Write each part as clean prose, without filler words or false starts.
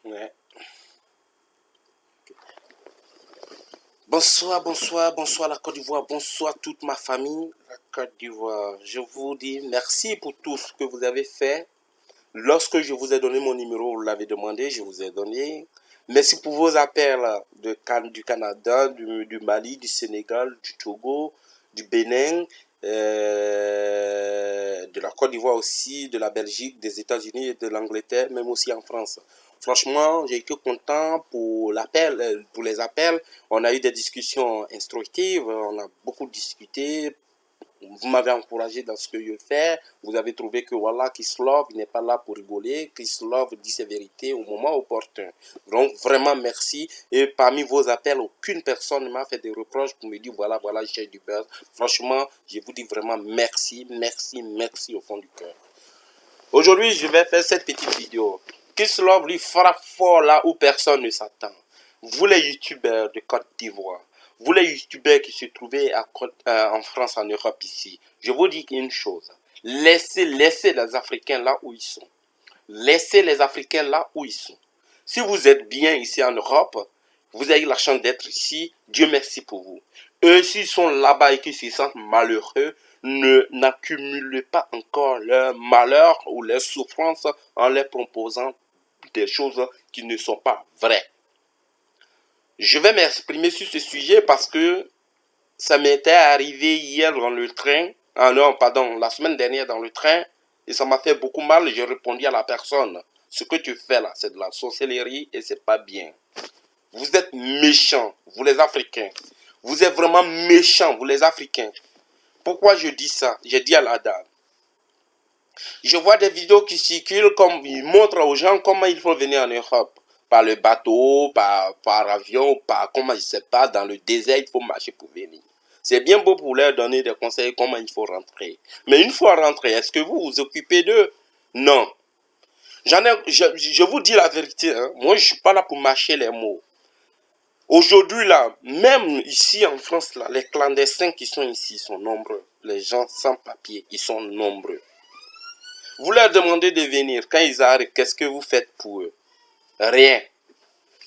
Ouais. Bonsoir, bonsoir, bonsoir la Côte d'Ivoire, bonsoir toute ma famille, la Côte d'Ivoire. Je vous dis merci pour tout ce que vous avez fait. Lorsque je vous ai donné mon numéro, vous l'avez demandé, je vous ai donné. Merci pour vos appels du Canada, du Mali, du Sénégal, du Togo, du Bénin, de la Côte d'Ivoire aussi, de la Belgique, des États-Unis et de l'Angleterre, même aussi en France. Franchement, j'ai été content pour l'appel, pour les appels. On a eu des discussions instructives, on a beaucoup discuté. Vous m'avez encouragé dans ce que je fais. Vous avez trouvé que voilà, Kisslove n'est pas là pour rigoler. Kisslove dit ses vérités au moment opportun. Donc vraiment merci. Et parmi vos appels, aucune personne ne m'a fait des reproches pour me dire voilà, voilà, j'ai du buzz. Franchement, je vous dis vraiment merci, merci, merci au fond du cœur. Aujourd'hui, je vais faire cette petite vidéo. Kisslove lui frappe fort là où personne ne s'attend. Vous les youtubeurs de Côte d'Ivoire, vous les youtubeurs qui se trouvaient en France, en Europe ici, je vous dis une chose. Laissez les Africains là où ils sont. Laissez les Africains là où ils sont. Si vous êtes bien ici en Europe, vous avez la chance d'être ici, Dieu merci pour vous. Eux, s'ils sont là-bas et qu'ils se sentent malheureux, n'accumulez pas encore leur malheur ou leur souffrance en leur proposant des choses qui ne sont pas vraies. Je vais m'exprimer sur ce sujet parce que ça m'était arrivé hier dans le train, non, pardon, la semaine dernière dans le train, et ça m'a fait beaucoup mal. J'ai répondu à la personne, ce que tu fais là, c'est de la sorcellerie et c'est pas bien. Vous êtes méchants, vous les Africains. Vous êtes vraiment méchants, vous les Africains. Pourquoi je dis ça? J'ai dit à la dame. Je vois des vidéos qui circulent comme ils montrent aux gens comment il faut venir en Europe. Par le bateau, par avion, par comment je sais pas, dans le désert, il faut marcher pour venir. C'est bien beau pour leur donner des conseils comment il faut rentrer. Mais une fois rentré, est-ce que vous vous occupez d'eux? Non. Je vous dis la vérité, hein. Moi je suis pas là pour mâcher les mots. Aujourd'hui là, même ici en France là, les clandestins qui sont ici sont nombreux. Les gens sans papier, ils sont nombreux. Vous leur demandez de venir. Quand ils arrivent, qu'est-ce que vous faites pour eux? Rien.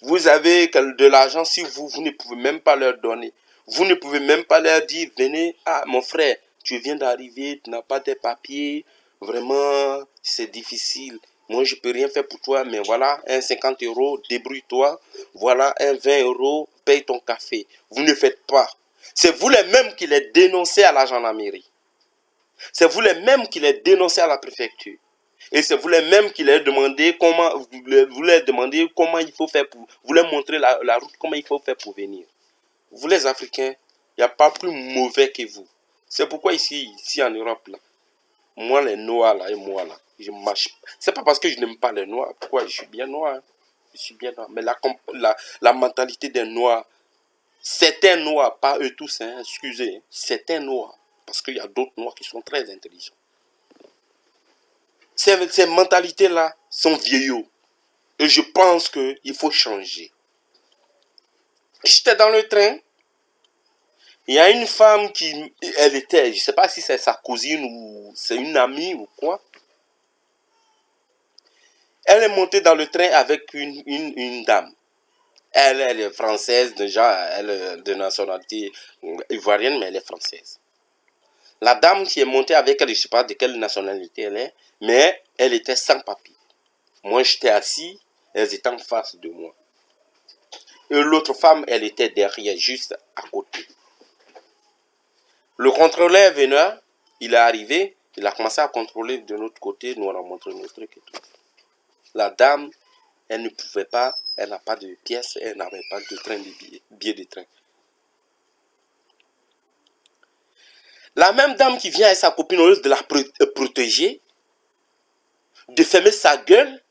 Vous avez de l'argent si vous ne pouvez même pas leur donner. Vous ne pouvez même pas leur dire, venez, ah mon frère, tu viens d'arriver, tu n'as pas tes papiers, vraiment, c'est difficile. Moi, je ne peux rien faire pour toi, mais voilà, un 50 €, débrouille-toi. Voilà, un 20 €, paye ton café. Vous ne faites pas. C'est vous les mêmes qui les dénoncez à la gendarmerie. C'est vous les mêmes qui les dénoncez à la préfecture. Et c'est vous les mêmes qui leur demandez comment, vous leur demandez comment il faut faire pour, vous leur montrez la route, comment il faut faire pour venir. Vous les Africains, il n'y a pas plus mauvais que vous. C'est pourquoi ici en Europe, là, moi les Noirs là et moi là, je marche. C'est pas parce que je n'aime pas les Noirs, pourquoi je suis bien noir. Hein. Je suis bien noir. Mais la mentalité des Noirs, certains Noirs, pas eux tous, hein, excusez, certains Noirs, parce qu'il y a d'autres Noirs qui sont très intelligents. Ces mentalités-là sont vieillots. Et je pense qu'il faut changer. J'étais dans le train. Il y a une femme qui, elle était, je ne sais pas si c'est sa cousine ou c'est une amie ou quoi. Elle est montée dans le train avec une dame. Elle est française déjà, elle est de nationalité ivoirienne, mais elle est française. La dame qui est montée avec elle, je ne sais pas de quelle nationalité elle est, mais elle était sans papier. Moi, j'étais assis, elles étaient en face de moi. Et l'autre femme, elle était derrière, juste à côté. Le contrôleur venant, il est arrivé, il a commencé à contrôler de notre côté, nous on a montré nos trucs et tout. La dame, elle ne pouvait pas, elle n'a pas de pièces, elle n'avait pas de train de billet de train. La même dame qui vient avec sa copine, au lieu de la protéger, de fermer sa gueule,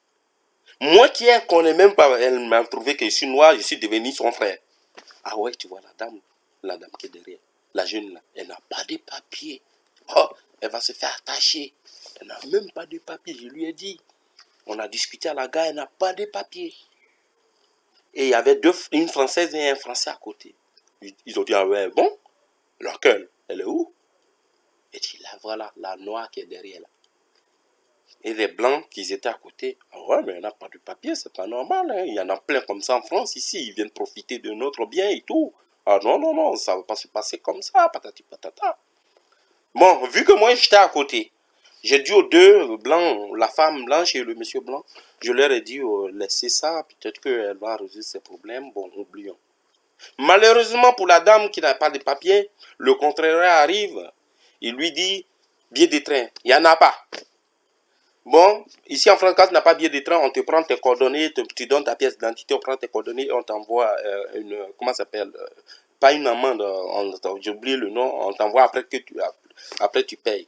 moi qui ne connais même pas, elle m'a trouvé que je suis noir, je suis devenu son frère. Ah ouais, tu vois la dame qui est derrière, la jeune là, elle n'a pas de papier. Oh, elle va se faire attacher. Elle n'a même pas de papier, je lui ai dit. On a discuté à la gare, elle n'a pas de papier. Et il y avait une Française et un Français à côté. Ils ont dit, ah ouais, bon, laquelle? Elle est où? Et dit, là, voilà, la noire qui est derrière là. Et les blancs qui étaient à côté, ah ouais, mais on n'a pas de papier, c'est pas normal. Hein. Il y en a plein comme ça en France ici, ils viennent profiter de notre bien et tout. Ah non, non, non, ça va pas se passer comme ça, patati patata. Bon, vu que moi j'étais à côté, j'ai dit aux deux blancs, la femme blanche et le monsieur blanc, je leur ai dit, laissez ça, peut-être qu'elle va résoudre ses problèmes, bon, oublions. Malheureusement pour la dame qui n'a pas de papier, le contraire arrive, il lui dit, billet de train, il n'y en a pas. Bon, ici en France, quand tu n'as pas billet de train, on te prend tes coordonnées, tu donnes ta pièce d'identité, on prend tes coordonnées et on t'envoie une, comment ça s'appelle, pas une amende, j'ai oublié le nom, on t'envoie après tu payes.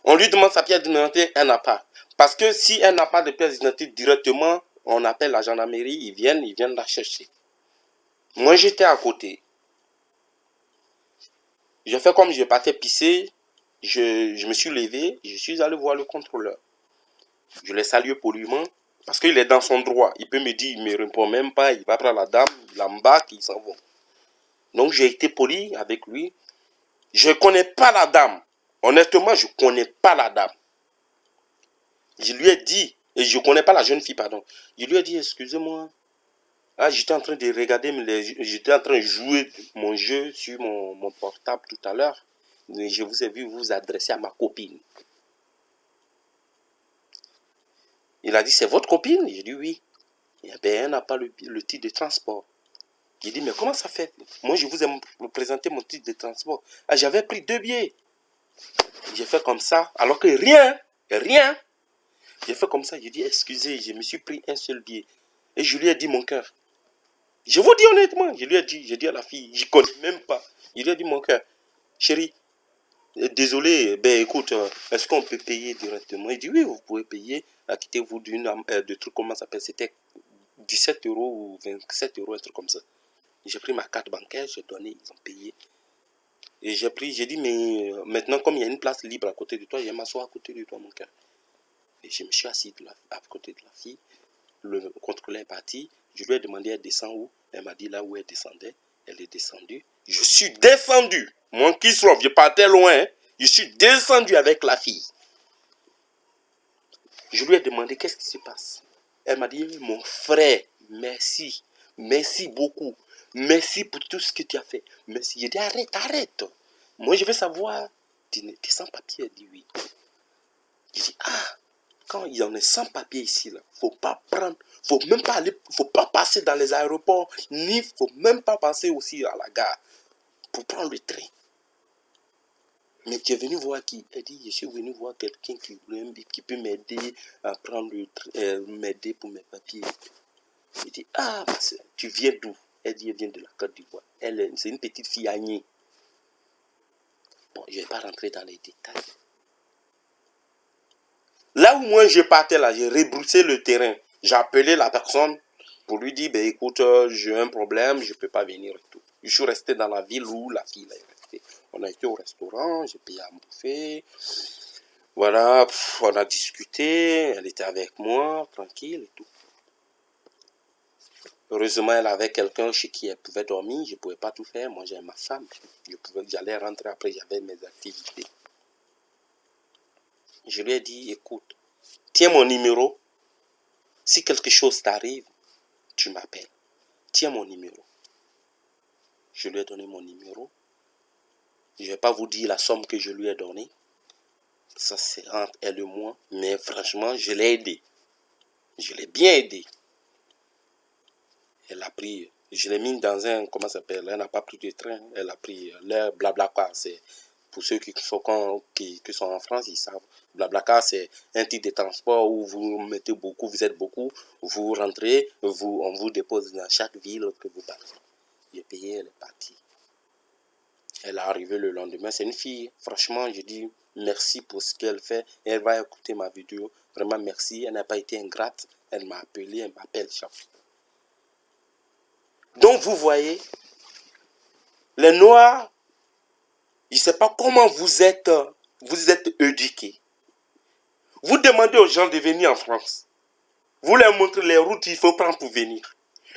On lui demande sa pièce d'identité, elle n'a pas. Parce que si elle n'a pas de pièce d'identité directement, on appelle la gendarmerie, ils viennent la chercher. Moi, j'étais à côté. J'ai fait comme je partais pisser, je me suis levé, je suis allé voir le contrôleur. Je l'ai salué poliment, parce qu'il est dans son droit. Il peut me dire, il ne me répond même pas, il va prendre la dame, il l'embarque, ils s'en vont. Donc j'ai été poli avec lui. Je ne connais pas la dame. Honnêtement, je ne connais pas la dame. Je lui ai dit, et je ne connais pas la jeune fille, pardon. Je lui ai dit, excusez-moi. Ah, j'étais en train de regarder, j'étais en train de jouer mon jeu sur mon portable tout à l'heure. Je vous ai vu vous adresser à ma copine. Il a dit, c'est votre copine? J'ai dit, oui. Eh bien, elle n'a pas le titre de transport. J'ai dit, mais comment ça fait? Moi, je vous ai présenté mon titre de transport. Ah, j'avais pris 2 billets. J'ai fait comme ça, alors que rien. J'ai fait comme ça, j'ai dit, excusez, je me suis pris un seul billet. Et je lui ai dit mon cœur. Je vous dis honnêtement, j'ai dit à la fille, je ne connais même pas. Je lui ai dit mon cœur, chérie, désolé, ben écoute, est-ce qu'on peut payer directement? Il dit, oui, vous pouvez payer. Acquittez-vous de trucs, comment ça s'appelle? C'était 17 € ou 27 €, un truc comme ça. J'ai pris ma carte bancaire, j'ai donné, ils ont payé. Et j'ai dit, mais maintenant, comme il y a une place libre à côté de toi, je vais m'asseoir à côté de toi, mon cœur. Et je me suis assis à côté de la fille. Le contrôleur est parti. Je lui ai demandé, elle descend où? Elle m'a dit là où elle descendait. Elle est descendue. Je suis descendu. Mon qui se je partais loin. Hein. Je suis descendu avec la fille. Je lui ai demandé qu'est-ce qui se passe. Elle m'a dit, mon frère, merci. Merci beaucoup. Merci pour tout ce que tu as fait. Merci. J'ai dit, arrête. Moi, je veux savoir. Tu es sans papier? Elle dit oui. J'ai dit, quand il y en a sans papier ici, là, faut pas prendre, faut même pas aller, faut pas passer dans les aéroports, ni faut même pas passer aussi à la gare pour prendre le train. Mais tu es venu voir qui? Elle dit, je suis venu voir quelqu'un qui peut m'aider à prendre le train, m'aider pour mes papiers. Je dis, tu viens d'où? Elle dit, elle vient de la Côte d'Ivoire. C'est une petite fille agnée. Bon, je ne vais pas rentrer dans les détails. Là où moi je partais là, j'ai rebroussé le terrain. J'ai appelé la personne pour lui dire, ben écoute, j'ai un problème, je ne peux pas venir et tout. Je suis resté dans la ville où la fille est restée. On a été au restaurant, j'ai payé à bouffer. Voilà, on a discuté, elle était avec moi, tranquille et tout. Heureusement, elle avait quelqu'un chez qui elle pouvait dormir, je ne pouvais pas tout faire. Moi, j'avais ma femme, j'allais rentrer après, j'avais mes activités. Je lui ai dit, écoute, tiens mon numéro. Si quelque chose t'arrive, tu m'appelles. Tiens mon numéro. Je lui ai donné mon numéro. Je ne vais pas vous dire la somme que je lui ai donnée. Ça, c'est entre elle et moi. Mais franchement, je l'ai aidé. Je l'ai bien aidé. Elle a pris, je l'ai mis dans un, comment ça s'appelle? Elle n'a pas pris de train. Elle a pris leur Blablacar. C'est pour ceux qui sont en France, ils savent. Blablacar, c'est un titre de transport où vous mettez beaucoup, vous êtes beaucoup, vous rentrez, on vous dépose dans chaque ville que vous partez. J'ai payé, elle est partie. Elle est arrivée le lendemain. C'est une fille, franchement, je dis merci pour ce qu'elle fait. Elle va écouter ma vidéo. Vraiment merci. Elle n'a pas été ingrate. Elle m'a appelé, elle m'appelle chaque fois. Donc vous voyez, les Noirs, je ne sais pas comment vous êtes éduqués. Vous demandez aux gens de venir en France. Vous leur montrez les routes qu'il faut prendre pour venir.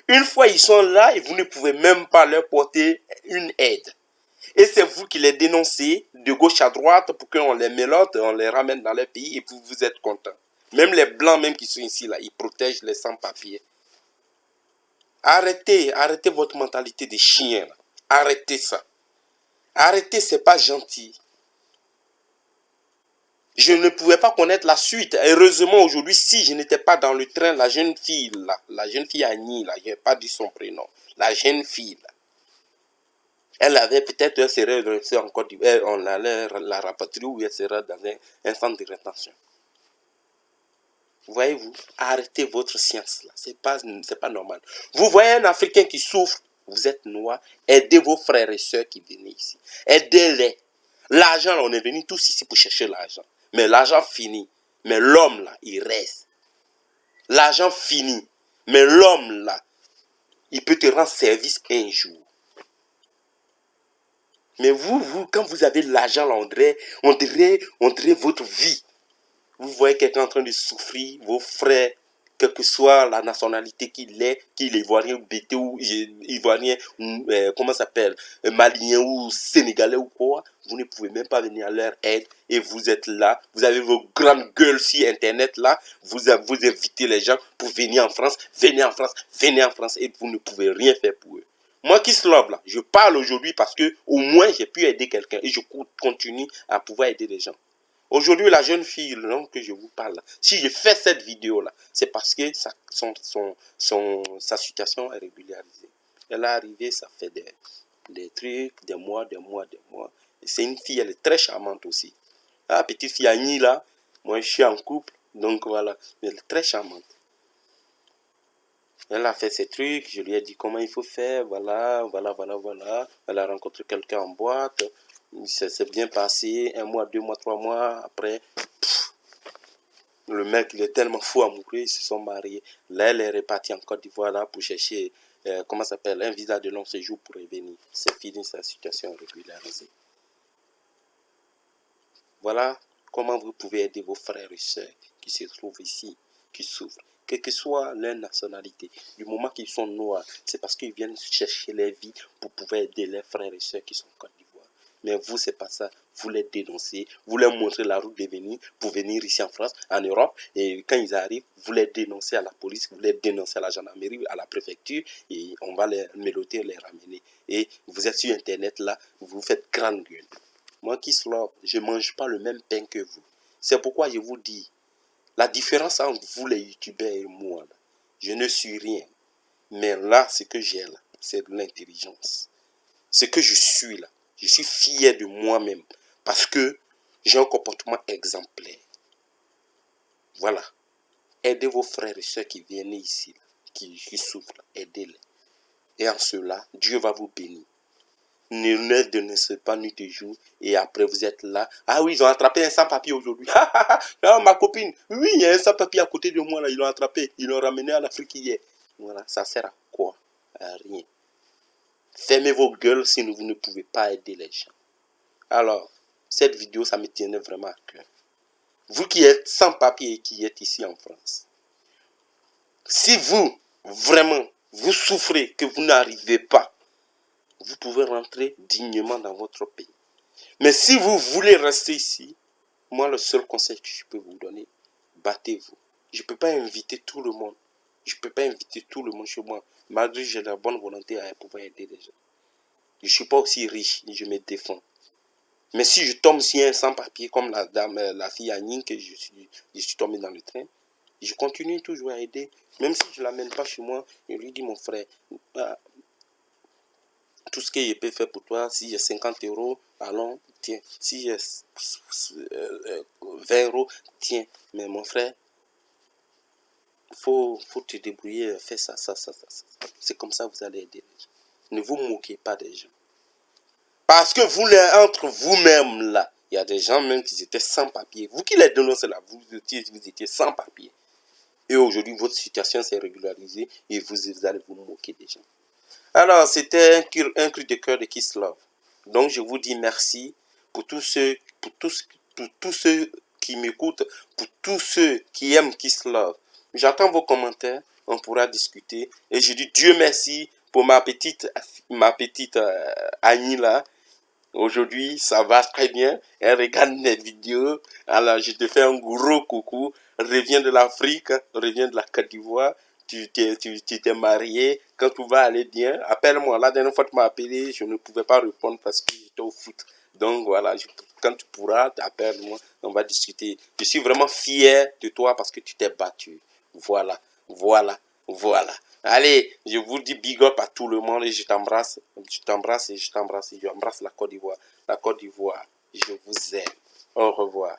Une fois ils sont là et vous ne pouvez même pas leur porter une aide. Et c'est vous qui les dénoncez de gauche à droite pour qu'on les mélote, on les ramène dans leur pays et vous êtes contents. Même les blancs même qui sont ici, là, ils protègent les sans-papiers. Arrêtez, arrêtez votre mentalité de chien. Là. Arrêtez ça. Arrêtez, c'est pas gentil. Je ne pouvais pas connaître la suite. Heureusement, aujourd'hui, si je n'étais pas dans le train, la jeune fille, là, la jeune fille Annie, là, je n'ai pas dit son prénom, la jeune fille, là, elle avait peut-être, elle serait restée en Côte d'Ivoire, on allait la rapatrier ou elle serait dans un centre de rétention. Voyez-vous, arrêtez votre science là, c'est pas normal. Vous voyez un Africain qui souffre, vous êtes noir, aidez vos frères et sœurs qui viennent ici. Aidez-les. L'argent, on est venu tous ici pour chercher l'argent. Mais l'argent finit. Mais l'homme là, il reste. L'argent finit. Mais l'homme là, il peut te rendre service un jour. Mais vous, quand vous avez l'argent là, on dirait votre vie. Vous voyez quelqu'un en train de souffrir, vos frères, quelle que soit la nationalité qu'il est ivoirien, bété ou ivoirien, comment ça s'appelle, malien ou sénégalais ou quoi, vous ne pouvez même pas venir à leur aide et vous êtes là, vous avez vos grandes gueules sur internet là, vous invitez les gens pour venir en France, venez en France, venez en France et vous ne pouvez rien faire pour eux. Moi qui se love là, je parle aujourd'hui parce que au moins j'ai pu aider quelqu'un et je continue à pouvoir aider les gens. Aujourd'hui, la jeune fille que je vous parle, si je fais cette vidéo-là, c'est parce que sa situation est régularisée. Elle est arrivée, ça fait des trucs, des mois. C'est une fille, elle est très charmante aussi. La petite fille Annie, là, moi je suis en couple, donc voilà, elle est très charmante. Elle a fait ses trucs, je lui ai dit comment il faut faire, voilà. Elle a rencontré quelqu'un en boîte, ça s'est bien passé, 1 mois, 2 mois, 3 mois, après, le mec, il est tellement fou amoureux, ils se sont mariés. Là, elle est repartie en Côte d'Ivoire là pour chercher, comment ça s'appelle, un visa de long séjour pour revenir. C'est fini sa situation régularisée. Voilà comment vous pouvez aider vos frères et sœurs qui se trouvent ici, qui souffrent. Quelle que soit leur nationalité, du moment qu'ils sont noirs, c'est parce qu'ils viennent chercher leur vie pour pouvoir aider leurs frères et sœurs qui sont en Côte d'Ivoire. Mais vous, c'est pas ça. Vous les dénoncez, vous leur montrez la route de venir pour venir ici en France, en Europe. Et quand ils arrivent, vous les dénoncez à la police, vous les dénoncez à la gendarmerie, à la préfecture, et on va les méloter, les ramener. Et vous êtes sur Internet là, vous faites grande gueule. Moi qui suis là, je ne mange pas le même pain que vous. C'est pourquoi je vous dis, la différence entre vous les youtubeurs et moi, là, je ne suis rien. Mais là, ce que j'ai là, c'est de l'intelligence. Ce que je suis là, je suis fier de moi-même. Parce que j'ai un comportement exemplaire. Voilà. Aidez vos frères et sœurs qui viennent ici, là, qui souffrent, aidez-les. Et en cela, Dieu va vous bénir. Ne dénoncez pas nuit et jour et après vous êtes là. Ah oui, ils ont attrapé un sans-papier aujourd'hui. Ma copine, oui, il y a un sans-papier à côté de moi là, ils l'ont attrapé, ils l'ont ramené en Afrique hier. Voilà, ça sert à quoi? À rien. Fermez vos gueules si vous ne pouvez pas aider les gens. Alors, cette vidéo, ça me tenait vraiment à cœur. Vous qui êtes sans papier et qui êtes ici en France, si vous, vraiment, vous souffrez que vous n'arrivez pas, vous pouvez rentrer dignement dans votre pays. Mais si vous voulez rester ici, moi, le seul conseil que je peux vous donner, battez-vous. Je ne peux pas inviter tout le monde. Je ne peux pas inviter tout le monde chez moi, malgré que j'ai la bonne volonté à pouvoir aider les gens. Je ne suis pas aussi riche, je me défends. Mais si je tombe sur un sans-papier, comme la fille Annie, que je suis tombé dans le train, je continue toujours à aider. Même si je ne l'amène pas chez moi, je lui dis, mon frère, tout ce que je peux faire pour toi, si j'ai 50 €, allons, tiens. Si j'ai 20 €, tiens. Mais mon frère, faut te débrouiller, fais ça. C'est comme ça que vous allez aider les gens. Ne vous moquez pas des gens. Parce que vous, entre vous-même, là, il y a des gens même qui étaient sans papier. Vous qui les dénoncez là, vous étiez sans papier. Et aujourd'hui, votre situation s'est régularisée et vous allez vous moquer des gens. Alors, c'était un cri de cœur de Kiss Love. Donc, je vous dis merci pour tous ceux qui m'écoutent, pour tous ceux qui aiment Kiss Love. J'attends vos commentaires, on pourra discuter. Et je dis Dieu merci pour ma petite Annie là, Aujourd'hui, ça va très bien. Et regarde mes vidéos. Alors, je te fais un gros coucou. Reviens de l'Afrique, reviens de la Côte d'Ivoire. Tu t'es marié. Quand tout va aller bien, appelle-moi. La dernière fois que tu m'as appelé, je ne pouvais pas répondre parce que j'étais au foot. Donc voilà, quand tu pourras, appelle-moi. On va discuter. Je suis vraiment fier de toi parce que tu t'es battu. Voilà, voilà, voilà. Allez, je vous dis big up à tout le monde et je t'embrasse. Je t'embrasse et je t'embrasse et je embrasse la Côte d'Ivoire. La Côte d'Ivoire, je vous aime. Au revoir.